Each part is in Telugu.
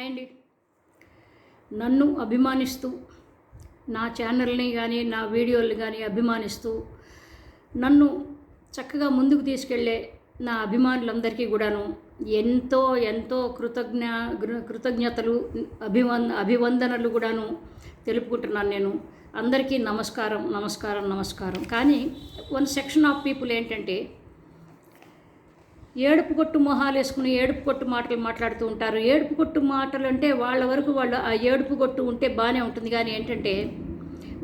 హాయ్ అండి. నన్ను అభిమానిస్తూ నా ఛానల్ని కానీ నా వీడియోలు కానీ అభిమానిస్తూ నన్ను చక్కగా ముందుకు తీసుకెళ్ళే నా అభిమానులందరికీ కూడాను ఎంతో ఎంతో కృతజ్ఞతలు అభివందనలు కూడాను తెలుపుకుంటున్నాను. నేను అందరికీ నమస్కారం నమస్కారం నమస్కారం. కానీ వన్ సెక్షన్ ఆఫ్ పీపుల్ ఏంటంటే ఏడుపు కొట్టు మొహాలు వేసుకుని ఏడుపు కొట్టు మాటలు మాట్లాడుతూ ఉంటారు. ఏడుపు కొట్టు మాటలు అంటే వాళ్ళ వరకు వాళ్ళు ఆ ఏడుపు కొట్టు ఉంటే బాగానే ఉంటుంది. కానీ ఏంటంటే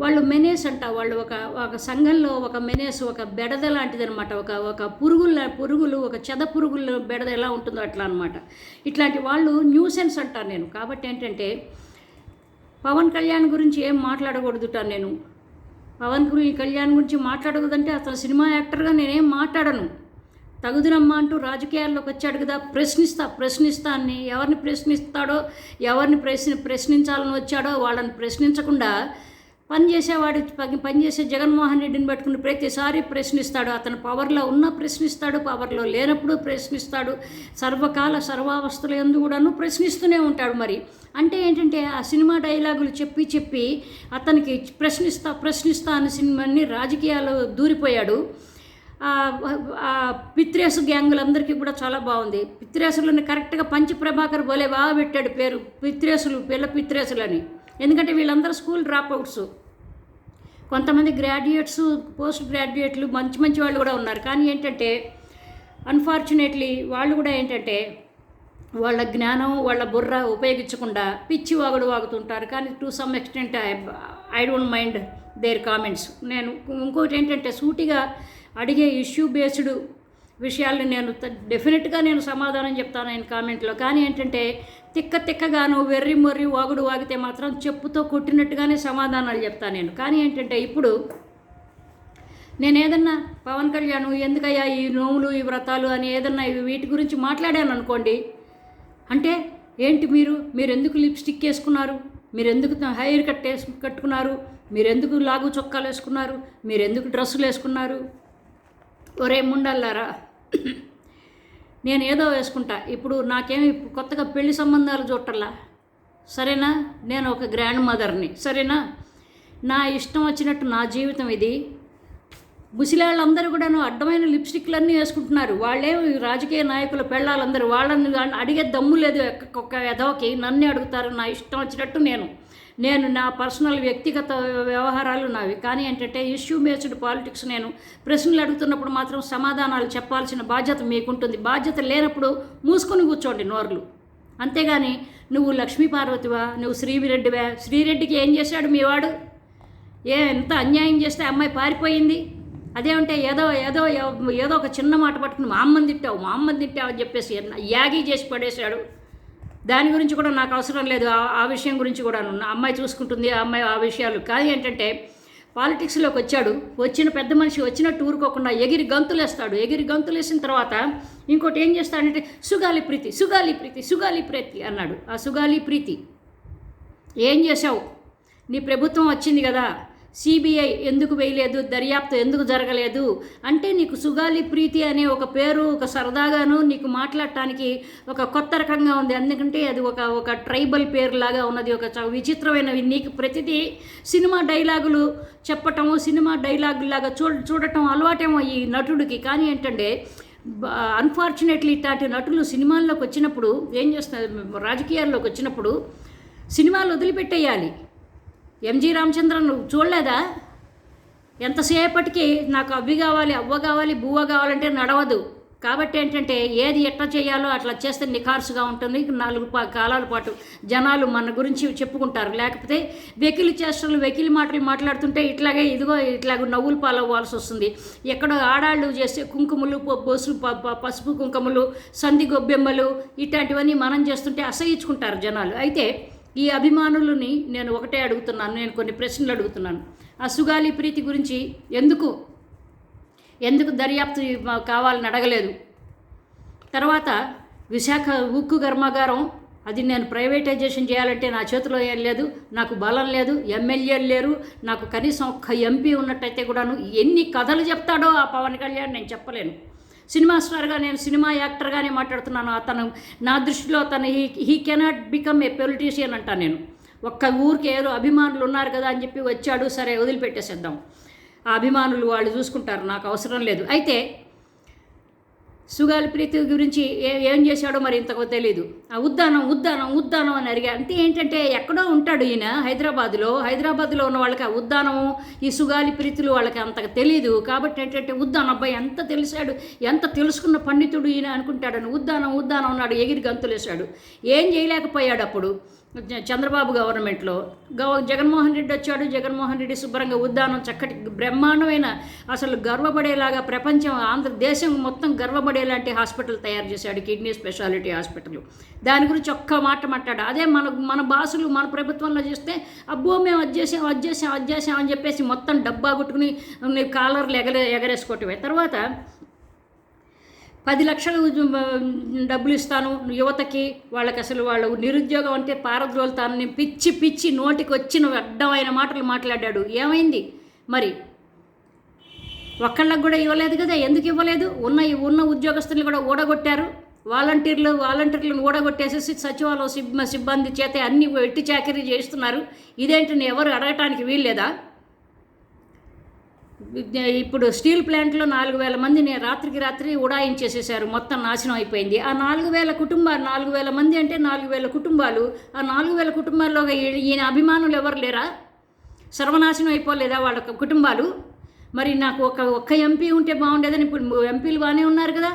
వాళ్ళు మెనేస్ అంట, వాళ్ళు ఒక సంఘంలో ఒక మెనేస్, ఒక బెడద లాంటిది అనమాట. ఒక పురుగులు ఒక చెద పురుగుల బెడద ఎలా ఉంటుందో అట్లా అనమాట. ఇట్లాంటి వాళ్ళు న్యూసెన్స్ అంటాను నేను. కాబట్టి ఏంటంటే పవన్ కళ్యాణ్ గురించి ఏం మాట్లాడకూడదుట. నేను పవన్ కళ్యాణ్ గురించి మాట్లాడకూడదంటే అతను సినిమా యాక్టర్గా నేనేం మాట్లాడను. తగుదునమ్మా అంటూ రాజకీయాల్లోకి వచ్చాడు కదా, ప్రశ్నిస్తా అని ఎవరిని ప్రశ్నిస్తాడో, ఎవరిని ప్రశ్నించాలని వచ్చాడో వాళ్ళని ప్రశ్నించకుండా పనిచేసే జగన్మోహన్ రెడ్డిని పెట్టుకుని ప్రతిసారి ప్రశ్నిస్తాడు. అతను పవర్లో ఉన్న ప్రశ్నిస్తాడు, పవర్లో లేనప్పుడు ప్రశ్నిస్తాడు, సర్వకాల సర్వావస్థల యందు కూడాను ప్రశ్నిస్తూనే ఉంటాడు. మరి అంటే ఏంటంటే ఆ సినిమా డైలాగులు చెప్పి అతనికి ప్రశ్నిస్తా అనే సినిమాని రాజకీయాలు దూరిపోయాడు. పిత్రేసు గ్యాంగులందరికీ కూడా చాలా బాగుంది. పిత్రేసులని కరెక్ట్గా పంచి ప్రభాకర్ భలే బాగా పెట్టాడు పేరు, పిత్రేసులని. ఎందుకంటే వీళ్ళందరూ స్కూల్ డ్రాప్అవుట్స్, కొంతమంది గ్రాడ్యుయేట్స్, పోస్ట్ గ్రాడ్యుయేట్లు, మంచి వాళ్ళు కూడా ఉన్నారు. కానీ ఏంటంటే అన్ఫార్చునేట్లీ వాళ్ళు కూడా ఏంటంటే వాళ్ళ జ్ఞానం వాళ్ళ బుర్ర ఉపయోగించకుండా పిచ్చి వాగుతుంటారు. కానీ to some extent I don't mind their comments. నేను ఇంకోటి ఏంటంటే సూటిగా అడిగే ఇష్యూ బేస్డ్ విషయాల్ని నేను డెఫినెట్గా నేను సమాధానం చెప్తాను నేను కామెంట్లో. కానీ ఏంటంటే తిక్కగాను వెర్రి మొర్రి వాగితే మాత్రం చెప్పుతో కొట్టినట్టుగానే సమాధానాలు చెప్తాను నేను. కానీ ఏంటంటే ఇప్పుడు నేను ఏదన్నా పవన్ కళ్యాణ్ ఎందుకయ్యా ఈ నోములు ఈ వ్రతాలు అని ఏదన్నా వీటి గురించి మాట్లాడాను అనుకోండి, అంటే ఏంటి మీరు ఎందుకు లిప్స్టిక్ వేసుకున్నారు, మీరు ఎందుకు హెయిర్ కట్టుకున్నారు, మీరు ఎందుకు లాగు చొక్కాలు వేసుకున్నారు, మీరు ఎందుకు డ్రెస్సులు వేసుకున్నారు, ఒరే ముండల్లారా నేను ఏదో వేసుకుంటా. ఇప్పుడు నాకేమి కొత్తగా పెళ్లి సంబంధాలు చూడటల్లా, సరేనా? నేను ఒక గ్రాండ్ మదర్ని, సరేనా? నా ఇష్టం వచ్చినట్టు నా జీవితం ఇది. ముసిలాళ్ళందరూ కూడాను అడ్డమైన లిప్స్టిక్లన్నీ వేసుకుంటున్నారు. వాళ్ళే రాజకీయ నాయకుల పెళ్ళాలందరూ. వాళ్ళని అడిగే దమ్ము లేదు ఒక్క ఎదవకి. నన్నే అడుగుతారు నా ఇష్టం వచ్చినట్టు. నేను నా పర్సనల్ వ్యక్తిగత వ్యవహారాలు నావి. కానీ ఏంటంటే ఇష్యూ బేస్డ్ పాలిటిక్స్. నేను ప్రశ్నలు అడుగుతున్నప్పుడు మాత్రం సమాధానాలు చెప్పాల్సిన బాధ్యత మీకుంటుంది. బాధ్యత లేనప్పుడు మూసుకొని కూర్చోండి నోర్లు. అంతేగాని నువ్వు లక్ష్మీ పార్వతివా, నువ్వు శ్రీరెడ్డివా, శ్రీరెడ్డికి ఏం చేశాడు మీవాడు? ఎంత అన్యాయం చేస్తే అమ్మాయి పారిపోయింది. అదేమంటే ఏదో ఒక చిన్న మాట పట్టుకుని మా అమ్మని తిట్టావు అని చెప్పేసి యాగి చేసి పడేశాడు. దాని గురించి కూడా నాకు అవసరం లేదు. ఆ విషయం గురించి కూడా అమ్మాయి చూసుకుంటుంది, ఆ అమ్మాయి ఆ విషయాలు. కానీ ఏంటంటే పాలిటిక్స్లోకి వచ్చాడు, వచ్చిన పెద్ద మనిషి వచ్చినట్టు ఊరుకోకుండా ఎగిరి గంతులేసిన తర్వాత ఇంకోటి ఏం చేస్తాడంటే సుగాలి ప్రీతి అన్నాడు. ఆ సుగాలి ప్రీతి ఏం చేశావు? నీ ప్రభుత్వం వచ్చింది కదా, సిబిఐ ఎందుకు వేయలేదు, దర్యాప్తు ఎందుకు జరగలేదు అంటే నీకు సుగాలి ప్రీతి అనే ఒక పేరు ఒక సరదాగాను నీకు మాట్లాడటానికి ఒక కొత్త రకంగా ఉంది. ఎందుకంటే అది ఒక ట్రైబల్ పేరు లాగా ఉన్నది, ఒక విచిత్రమైనవి. నీకు ప్రతిదీ సినిమా డైలాగులు చెప్పటము, సినిమా డైలాగులాగా చూడటం అలవాటేమో ఈ నటుడికి. కానీ ఏంటంటే అన్ఫార్చునేట్లీ ఇట్లాంటి నటులు సినిమాల్లోకి వచ్చినప్పుడు ఏం చేస్తున్నారు, రాజకీయాల్లోకి వచ్చినప్పుడు సినిమాలు వదిలిపెట్టేయాలి. ఎంజి రామచంద్రన్ నువ్వు చూడలేదా? ఎంతసేపటికి నాకు అవ్వి కావాలి, అవ్వ కావాలి, బువ్వ కావాలంటే నడవదు. కాబట్టి ఏంటంటే ఏది ఎట్లా చేయాలో అట్లా చేస్తే నిఖార్సుగా ఉంటుంది. 4 కాలాల పాటు జనాలు మన గురించి చెప్పుకుంటారు. లేకపోతే వెకిలి మాటలు మాట్లాడుతుంటే ఇట్లాగ నవ్వులు పాలవ్వాల్సి వస్తుంది. ఎక్కడో ఆడాళ్ళు చేసే కుంకుమలు, పసుపు కుంకుమలు, సంధి గొబ్బెమ్మలు ఇట్లాంటివన్నీ మనం చేస్తుంటే అసహించుకుంటారు జనాలు. అయితే ఈ అభిమానులని నేను ఒకటే అడుగుతున్నాను, నేను కొన్ని ప్రశ్నలు అడుగుతున్నాను. ఆ సుగాలి ప్రీతి గురించి ఎందుకు దర్యాప్తు కావాలని అడగలేదు? తర్వాత విశాఖ ఉక్కు కర్మాగారం అది నేను ప్రైవేటైజేషన్ చేయాలంటే నా చేతిలో ఏం లేదు, నాకు బలం లేదు, ఎమ్మెల్యేలు లేరు, నాకు కనీసం ఒక్క ఎంపీ ఉన్నట్టయితే కూడాను ఎన్ని కథలు చెప్తాడో ఆ పవన్ కళ్యాణ్ నేను చెప్పలేను. సినిమా స్టార్గా, నేను సినిమా యాక్టర్గానే మాట్లాడుతున్నాను. అతను నా దృష్టిలో అతను he cannot become a politician అంటాను నేను. ఒక్క ఊరికి ఏదో అభిమానులు ఉన్నారు కదా అని చెప్పి వచ్చాడు, సరే వదిలిపెట్టేసేద్దాం, ఆ అభిమానులు వాళ్ళు చూసుకుంటారు, నాకు అవసరం లేదు. అయితే సుగాలి ప్రీతి గురించి ఏం చేశాడో మరి ఇంతకు తెలీదు. ఆ ఉద్దానం అని అడిగా. అంటే ఏంటంటే ఎక్కడో ఉంటాడు ఈయన హైదరాబాద్లో ఉన్న వాళ్ళకి ఆ ఉద్దానము, ఈ సుగాలి ప్రీతులు వాళ్ళకి అంతగా తెలీదు. కాబట్టి ఏంటంటే ఉద్దానం, అబ్బాయి ఎంత తెలిసాడు, ఎంత తెలుసుకున్న పండితుడు ఈయన అనుకుంటాడని ఉద్దానం ఉన్నాడు, ఎగిరి గంతులేశాడు. ఏం చేయలేకపోయాడు అప్పుడు చంద్రబాబు గవర్నమెంట్లో. జగన్మోహన్ రెడ్డి వచ్చాడు. జగన్మోహన్ రెడ్డి శుభ్రంగా ఉద్దానం చక్కటి బ్రహ్మాండమైన, అసలు గర్వపడేలాగా, ప్రపంచం ఆంధ్రదేశం మొత్తం గర్వపడేలాంటి హాస్పిటల్ తయారు చేశాడు, కిడ్నీ స్పెషాలిటీ హాస్పిటల్. దాని గురించి ఒక్క మాట మాట్లాడు. అదే మన బాసులు మన ప్రభుత్వంలో చేస్తే అబ్బో మేము వచ్చేసాం అని చెప్పేసి మొత్తం డబ్బా కొట్టుకుని కాలర్లు ఎగరేసుకోవటమే. తర్వాత 10 లక్షలు డబ్బులు ఇస్తాను యువతకి, వాళ్ళకి అసలు వాళ్ళు నిరుద్యోగం అంటే పారద్రోలుతానని పిచ్చి నోటికి వచ్చిన అడ్డమైన మాటలు మాట్లాడాడు. ఏమైంది మరి? ఒక్కళ్ళకు కూడా ఇవ్వలేదు కదా. ఎందుకు ఇవ్వలేదు? ఉన్న ఉద్యోగస్తుల్ని కూడా ఓడగొట్టారు. వాలంటీర్లను ఓడగొట్టేసేసి సచివాలయం సిబ్బంది చేత అన్ని వెట్టి చాకరీ చేస్తున్నారు. ఇదేంటని ఎవరు అడగటానికి వీల్లేదా? ఇప్పుడు స్టీల్ ప్లాంట్లో 4,000 మందిని రాత్రికి రాత్రి ఉడాయించేసేసారు, మొత్తం నాశనం అయిపోయింది. ఆ 4,000 కుటుంబాలు, 4,000 మంది అంటే 4,000 కుటుంబాలు. ఆ 4,000 కుటుంబాల్లో ఈయన అభిమానులు ఎవరు లేరా? సర్వనాశనం అయిపోలేదా వాళ్ళ కుటుంబాలు? మరి నాకు ఒక్క ఎంపీ ఉంటే బాగుండేదని. ఇప్పుడు ఎంపీలు బాగానే ఉన్నారు కదా.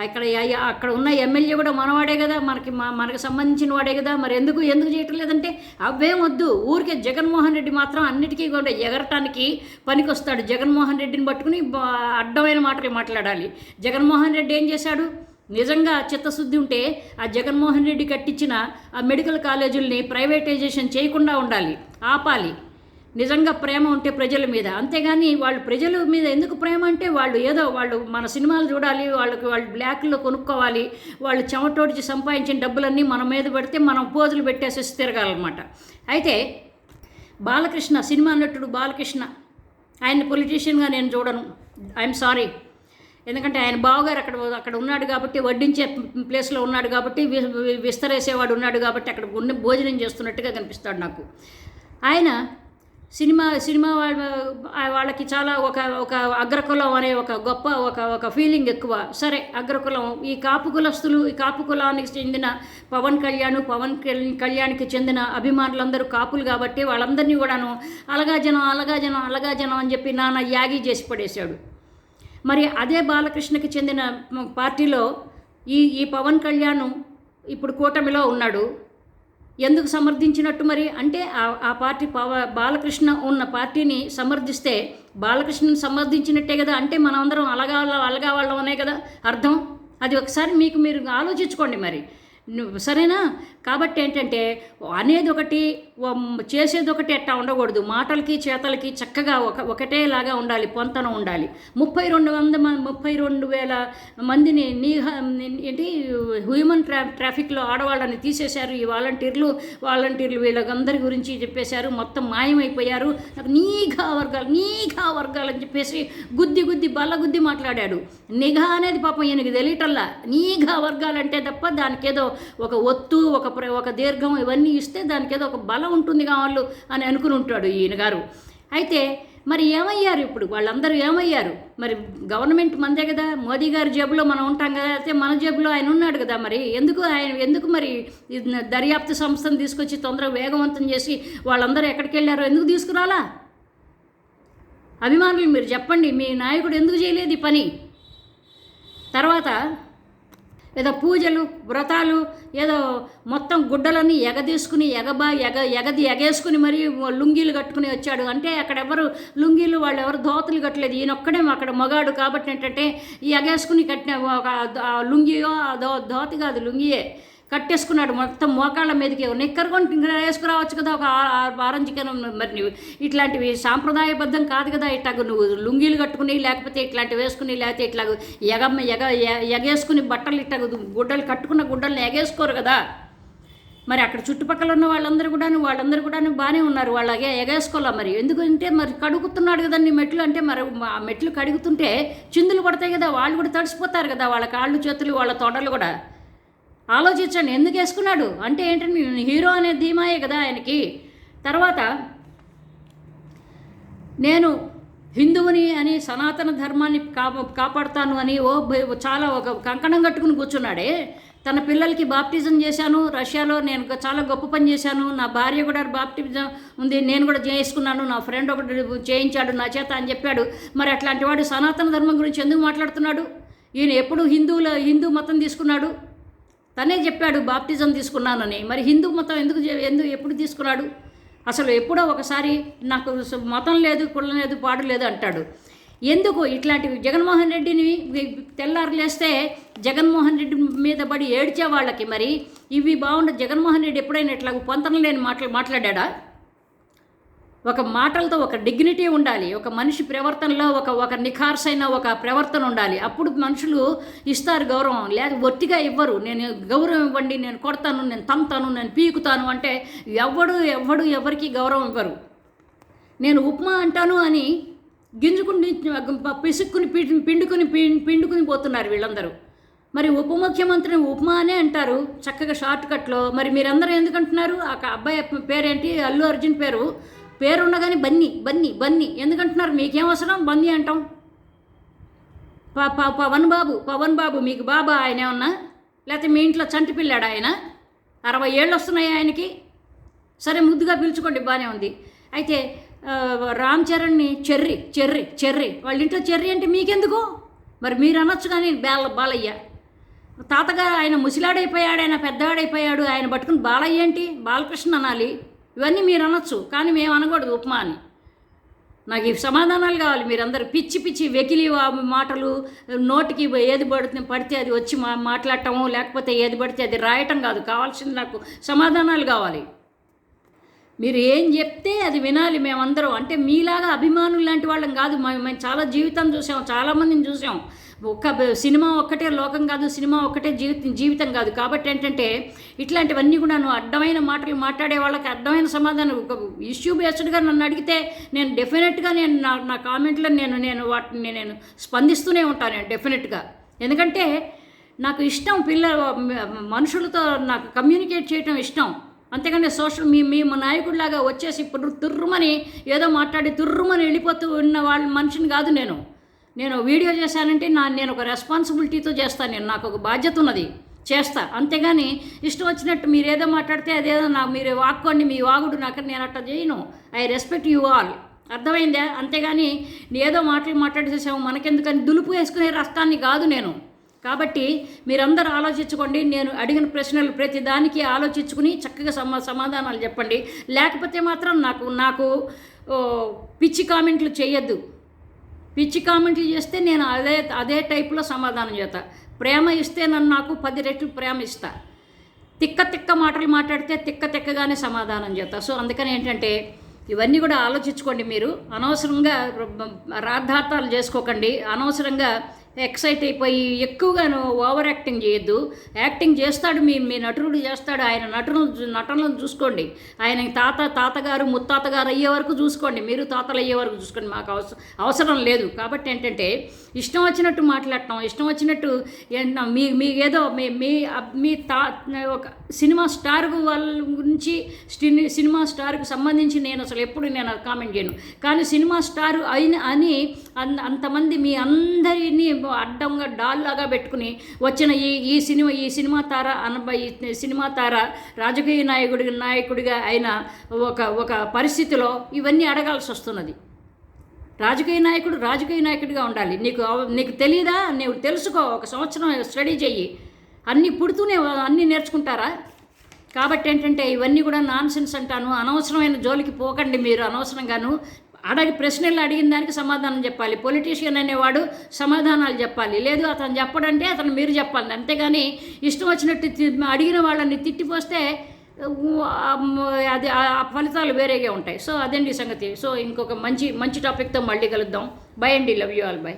అక్కడ ఉన్న ఎమ్మెల్యే కూడా మనవాడే కదా, మనకు సంబంధించిన వాడే కదా. మరి ఎందుకు చేయటం లేదంటే అవేం వద్దు. ఊరికే జగన్మోహన్ రెడ్డి మాత్రం అన్నిటికీ కూడా ఎగరటానికి పనికొస్తాడు. జగన్మోహన్ రెడ్డిని పట్టుకుని అడ్డమైన మాటలు మాట్లాడాలి. జగన్మోహన్ రెడ్డి ఏం చేశాడు? నిజంగా చిత్తశుద్ధి ఉంటే ఆ జగన్మోహన్ రెడ్డి కట్టించిన ఆ మెడికల్ కాలేజీల్ని ప్రైవేటైజేషన్ చేయకుండా ఉండాలి, ఆపాలి. నిజంగా ప్రేమ ఉంటే ప్రజల మీద. అంతేగాని వాళ్ళు ప్రజల మీద ఎందుకు ప్రేమ అంటే వాళ్ళు మన సినిమాలు చూడాలి, వాళ్ళు బ్లాక్లో కొనుక్కోవాలి, వాళ్ళు చెమటోడిచి సంపాదించిన డబ్బులన్నీ మన మీద పెడితే మనం పోజులు పెట్టేసేసి తిరగాలన్నమాట. అయితే బాలకృష్ణ, సినిమా నటుడు బాలకృష్ణ, ఆయన పొలిటీషియన్గా నేను చూడను. I'm sorry. ఎందుకంటే ఆయన బావగారు అక్కడ ఉన్నాడు కాబట్టి, వడ్డించే ప్లేస్లో ఉన్నాడు కాబట్టి, విస్తరేసేవాడు ఉన్నాడు కాబట్టి అక్కడ భోజనం చేస్తున్నట్టుగా కనిపిస్తాడు నాకు. ఆయన సినిమా వాళ్ళకి చాలా ఒక అగ్రకులం అనే ఒక గొప్ప ఒక ఫీలింగ్ ఎక్కువ. సరే, అగ్రకులం, ఈ కాపు కులస్తులు, ఈ కాపు కులానికి చెందిన పవన్ కళ్యాణ్కి చెందిన అభిమానులందరూ కాపులు కాబట్టి వాళ్ళందరినీ కూడాను అలగా జనం అని చెప్పి నాన్న యాగి చేసి పడేశాడు. మరి అదే బాలకృష్ణకి చెందిన పార్టీలో ఈ పవన్ కళ్యాణ్ ఇప్పుడు కూటమిలో ఉన్నాడు. ఎందుకు సమర్థించినట్టు మరి? అంటే ఆ పార్టీ బాలకృష్ణ ఉన్న పార్టీని సమర్థిస్తే బాలకృష్ణని సమర్థించినట్టే కదా. అంటే మనం అందరం అలగా వాళ్ళమనే కదా అర్థం. అది ఒకసారి మీరు ఆలోచించుకోండి మరి, సరేనా? కాబట్టి ఏంటంటే అనేది ఒకటి, చేసేది ఒకటి ఎట్టా ఉండకూడదు. మాటలకి చేతలకి చక్కగా ఒకటేలాగా ఉండాలి, పొంతన ఉండాలి. 32,000 మందిని హ్యూమన్ ట్రాఫిక్లో ఆడవాళ్ళని తీసేశారు ఈ వాలంటీర్లు వీళ్ళందరి గురించి చెప్పేశారు. మొత్తం మాయమైపోయారు. నాకు నీఘా వర్గాలు అని చెప్పేసి బల్లగుద్ది మాట్లాడాడు. నిఘా అనేది పాపం ఈయనకి తెలియటల్లా. నీఘా వర్గాలంటే తప్ప దానికేదో ఒక ఒత్తు, ఒక దీర్ఘం ఇవన్నీ ఇస్తే దానికి ఏదో ఒక బలం ఉంటుంది కావాలి అని అనుకుని ఉంటాడు ఈయన గారు. అయితే మరి ఏమయ్యారు ఇప్పుడు వాళ్ళందరూ? ఏమయ్యారు మరి? గవర్నమెంట్ మనదే కదా, మోదీ గారి జేబులో మనం ఉంటాం కదా, అయితే మన జేబులో ఆయన ఉన్నాడు కదా. మరి ఎందుకు మరి దర్యాప్తు సంస్థను తీసుకొచ్చి తొందరగా వేగవంతం చేసి వాళ్ళందరూ ఎక్కడికి వెళ్ళారో ఎందుకు తీసుకురాలా? అభిమానులు మీరు చెప్పండి, మీ నాయకుడు ఎందుకు చేయలేదు ఈ పని? తర్వాత ఏదో పూజలు వ్రతాలు, ఏదో మొత్తం గుడ్డలన్నీ ఎగదీసుకుని ఎగేసుకుని మరి లుంగీలు కట్టుకుని వచ్చాడు. అంటే అక్కడ ఎవరు లుంగీలు, వాళ్ళు ఎవరు ధోతులు కట్టలేదు. ఈయనొక్కడే అక్కడ మగాడు కాబట్టి ఏంటంటే ఈ ఎగేసుకుని కట్టిన ఒక లుంగియో ధోతి కాదు, లుంగియే కట్టేసుకున్నాడు మొత్తం మోకాళ్ళ మీదకి. నిక్కర్ కొని వేసుకురావచ్చు కదా ఒక ఆరెంజ్ కెనం. మరి నువ్వు ఇట్లాంటివి సాంప్రదాయబద్ధం కాదు కదా. ఇట్లాగ నువ్వు లుంగీలు కట్టుకుని, లేకపోతే ఇట్లాంటివి వేసుకుని, లేకపోతే ఇట్లాగ ఎగేసుకుని బట్టలు గుడ్డలు కట్టుకున్న గుడ్డల్ని ఎగేసుకోరు కదా. మరి అక్కడ చుట్టుపక్కల ఉన్న వాళ్ళందరూ కూడాను బాగానే ఉన్నారు, వాళ్ళు ఎగేసుకోవాలా మరి. ఎందుకంటే మరి కడుగుతున్నాడు కదండి మెట్లు, అంటే మరి ఆ మెట్లు కడుగుతుంటే చిందులు పడతాయి కదా, వాళ్ళు కూడా తడిసిపోతారు కదా, వాళ్ళ కాళ్ళు చేతులు వాళ్ళ తొడలు కూడా. ఆలోచించండి ఎందుకు వేసుకున్నాడు అంటే ఏంటంటే హీరో అనే ధీమాయే కదా ఆయనకి. తర్వాత నేను హిందువుని అని సనాతన ధర్మాన్ని కాపాడుతాను అని చాలా ఒక కంకణం కట్టుకుని కూర్చున్నాడే. తన పిల్లలకి బాప్టిజం చేశాను రష్యాలో, నేను చాలా గొప్ప పని చేశాను, నా భార్య కూడా బాప్టిజం ఉంది, నేను కూడా చేసుకున్నాను, నా ఫ్రెండ్ ఒకటి చేయించాడు నా చేత అని చెప్పాడు. మరి అట్లాంటి వాడు సనాతన ధర్మం గురించి ఎందుకు మాట్లాడుతున్నాడు? ఈయన ఎప్పుడు హిందూ మతం తీసుకున్నాడు? తనే చెప్పాడు బాప్టిజం తీసుకున్నానని. మరి హిందూ మతం ఎప్పుడు తీసుకున్నాడు? అసలు ఎప్పుడో ఒకసారి నాకు మతం లేదు, కులం లేదు, పాడు లేదు అంటాడు. ఎందుకు ఇట్లాంటివి? జగన్మోహన్ రెడ్డిని తెల్లారులేస్తే జగన్మోహన్ రెడ్డి మీద పడి ఏడ్చే వాళ్ళకి మరి ఇవి బాగుండదు. జగన్మోహన్ రెడ్డి ఎప్పుడైనా ఇట్లా పొంతన లేని మాట్లాడా? ఒక మాటలతో ఒక డిగ్నిటీ ఉండాలి, ఒక మనిషి ప్రవర్తనలో ఒక నిఖార్సైన ఒక ప్రవర్తన ఉండాలి. అప్పుడు మనుషులు ఇస్తారు గౌరవం, లేక ఒత్తిగా ఇవ్వరు. నేను గౌరవం ఇవ్వండి, నేను కొడతాను, నేను తంతాను, నేను పీకుతాను అంటే ఎవరికి గౌరవం ఇవ్వరు. నేను ఉప్మా అంటాను అని గింజుకుని పిసుక్కుని పిండుకుని పోతున్నారు వీళ్ళందరూ. మరి ఉప ముఖ్యమంత్రిని ఉప్మా అనే అంటారు చక్కగా షార్ట్ కట్లో. మరి మీరందరూ ఎందుకంటున్నారు? ఆ అబ్బాయి పేరేంటి, అల్లు అర్జున్ పేరుండగానే బన్నీ ఎందుకంటున్నారు? మీకేం అవసరం బన్నీ అంటాం? పవన్ బాబు మీకు బాబా ఆయన ఏమన్నా? లేకపోతే మీ ఇంట్లో చంటి పిల్లాడు ఆయన? 60 ఏళ్ళు వస్తున్నాయి ఆయనకి. సరే ముద్దుగా పిలుచుకోండి, బాగానే ఉంది. అయితే రామ్ చరణ్ని చెర్రి వాళ్ళ ఇంట్లో చెర్రి అంటే మీకెందుకు? మరి మీరు అనొచ్చు కానీ బాలయ్య తాతగారు ఆయన ముసిలాడైపోయాడు, ఆయన పెద్దవాడైపోయాడు, ఆయన పట్టుకుని బాలయ్య ఏంటి, బాలకృష్ణ అనాలి. ఇవన్నీ మీరు అనొచ్చు కానీ మేము అనకూడదు ఉప్మా అని. నాకు ఈ సమాధానాలు కావాలి. మీరందరూ పిచ్చి వెకిలి మాటలు, నోటికి ఏది పడితే అది వచ్చి మాట్లాడటము, లేకపోతే ఏది పడితే అది రాయటం కాదు కావాల్సింది. నాకు సమాధానాలు కావాలి. మీరు ఏం చెప్తే అది వినాలి మేమందరం. అంటే మీలాగా అభిమానులు లాంటి వాళ్ళం కాదు. మేము చాలా జీవితం చూసాం, చాలామందిని చూసాం. సినిమా ఒక్కటే లోకం కాదు, సినిమా ఒక్కటే జీవితం కాదు. కాబట్టి ఏంటంటే ఇట్లాంటివన్నీ కూడా అడ్డమైన మాటలు మాట్లాడే వాళ్ళకి అడ్డమైన సమాధానం. ఒక ఇష్యూ బేస్డ్గా నన్ను అడిగితే నేను డెఫినెట్గా నా కామెంట్లో వాటిని నేను స్పందిస్తూనే ఉంటాను డెఫినెట్గా. ఎందుకంటే నాకు ఇష్టం మనుషులతో నాకు కమ్యూనికేట్ చేయటం ఇష్టం. అంతేకాని మీ నాయకుడిలాగా వచ్చేసి ఇప్పుడు తుర్రుమని ఏదో మాట్లాడి తుర్రుమని వెళ్ళిపోతూ ఉన్న వాళ్ళ మనిషిని కాదు నేను వీడియో చేశానంటే నేను ఒక రెస్పాన్సిబిలిటీతో చేస్తాను. నాకు ఒక బాధ్యత ఉన్నది, చేస్తా. అంతేగాని ఇష్టం వచ్చినట్టు మీరు ఏదో మాట్లాడితే అదేదో మీరు వాక్కోండి, మీ వాగుడు నేను అట్లా చేయను. I respect you all. అర్థమైందా? అంతేగాని ఏదో మాట్లాడేసేసాము మనకెందుకని దులుపు వేసుకునే రస్తాన్ని కాదు నేను. కాబట్టి మీరందరూ ఆలోచించుకోండి. నేను అడిగిన ప్రశ్నలు ప్రతి దానికి ఆలోచించుకుని చక్కగా సమాధానాలు చెప్పండి. లేకపోతే మాత్రం నాకు పిచ్చి కామెంట్లు చేయొద్దు. పిచ్చి కామెంట్లు చేస్తే నేను అదే టైప్లో సమాధానం చేస్తా. ప్రేమ ఇస్తే నాకు 10 రెట్లు ప్రేమ ఇస్తా. తిక్క మాటలు మాట్లాడితే తిక్కగానే సమాధానం చేస్తా. సో అందుకని ఏంటంటే ఇవన్నీ కూడా ఆలోచించుకోండి. మీరు అనవసరంగా రాద్ధాంతాలు చేసుకోకండి. అనవసరంగా ఎక్సైట్ అయిపోయి ఎక్కువగాను ఓవర్ యాక్టింగ్ చేయొద్దు. యాక్టింగ్ చేస్తాడు మీ నటుడు చేస్తాడు. ఆయన నటనలను చూసుకోండి. ఆయన తాతగారు ముత్తాతగారు అయ్యే వరకు చూసుకోండి. మీరు తాతలు అయ్యే వరకు చూసుకోండి. మాకు అవసరం లేదు. కాబట్టి ఏంటంటే ఇష్టం వచ్చినట్టు మాట్లాడటం, ఇష్టం వచ్చినట్టు మీకేదో మీ ఒక సినిమా స్టార్ వాళ్ళ గురించి సినిమా స్టార్కి సంబంధించి నేను అసలు ఎప్పుడు అది కామెంట్ చేయను. కానీ సినిమా స్టార్ అని అంతమంది మీ అందరినీ అడ్డంగా డాల్లాగా పెట్టుకుని వచ్చిన ఈ సినిమా తార ఈ సినిమా తార రాజకీయ నాయకుడిగా అయిన ఒక పరిస్థితిలో ఇవన్నీ అడగాల్సి వస్తున్నది. రాజకీయ నాయకుడిగా ఉండాలి. నీకు తెలియదా? నీవు తెలుసుకో. 1 సంవత్సరం స్టడీ చెయ్యి. అన్నీ పుడుతూనే అన్నీ నేర్చుకుంటారా? కాబట్టి ఏంటంటే ఇవన్నీ కూడా నాన్ సెన్స్ అంటాను. అనవసరమైన జోలికి పోకండి మీరు. అనవసరంగాను ప్రశ్నలు అడిగిన దానికి సమాధానం చెప్పాలి. పొలిటీషియన్ అనేవాడు సమాధానాలు చెప్పాలి. లేదు అతను చెప్పడంటే అతను మీరు చెప్పాలి. అంతేగాని ఇష్టం వచ్చినట్టు అడిగిన వాళ్ళని తిట్టిపోస్తే అది ఆ ఫలితాలు వేరేగా ఉంటాయి. సో అదండి సంగతి. సో ఇంకొక మంచి టాపిక్తో మళ్ళీ కలుద్దాం. బై అండి. Love you all. బై.